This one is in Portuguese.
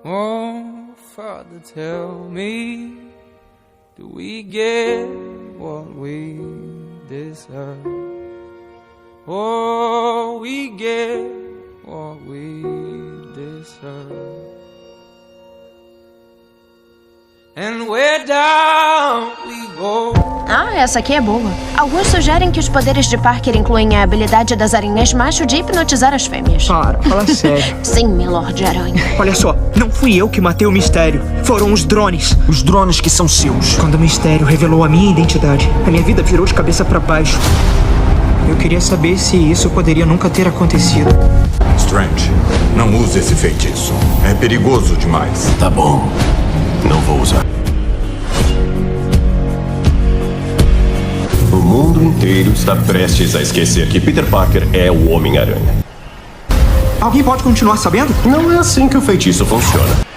Oh, Father, tell me, do we get what we deserve? Oh, we get what we deserve. And where down we go. Ah, essa aqui é boa. Alguns sugerem que os poderes de Parker incluem a habilidade das aranhas macho de hipnotizar as fêmeas. Para, fala sério. Sim, meu Lorde Aranha. Olha só, não fui eu que matei o Mistério. Foram os drones. Os drones que são seus. Quando o Mistério revelou a minha identidade, a minha vida virou de cabeça pra baixo. Eu queria saber se isso poderia nunca ter acontecido. Strange, não use esse feitiço. É perigoso demais. Tá bom, não vou usar. O mundo inteiro está prestes a esquecer que Peter Parker é o Homem-Aranha. Alguém pode continuar sabendo? Não é assim que o feitiço funciona.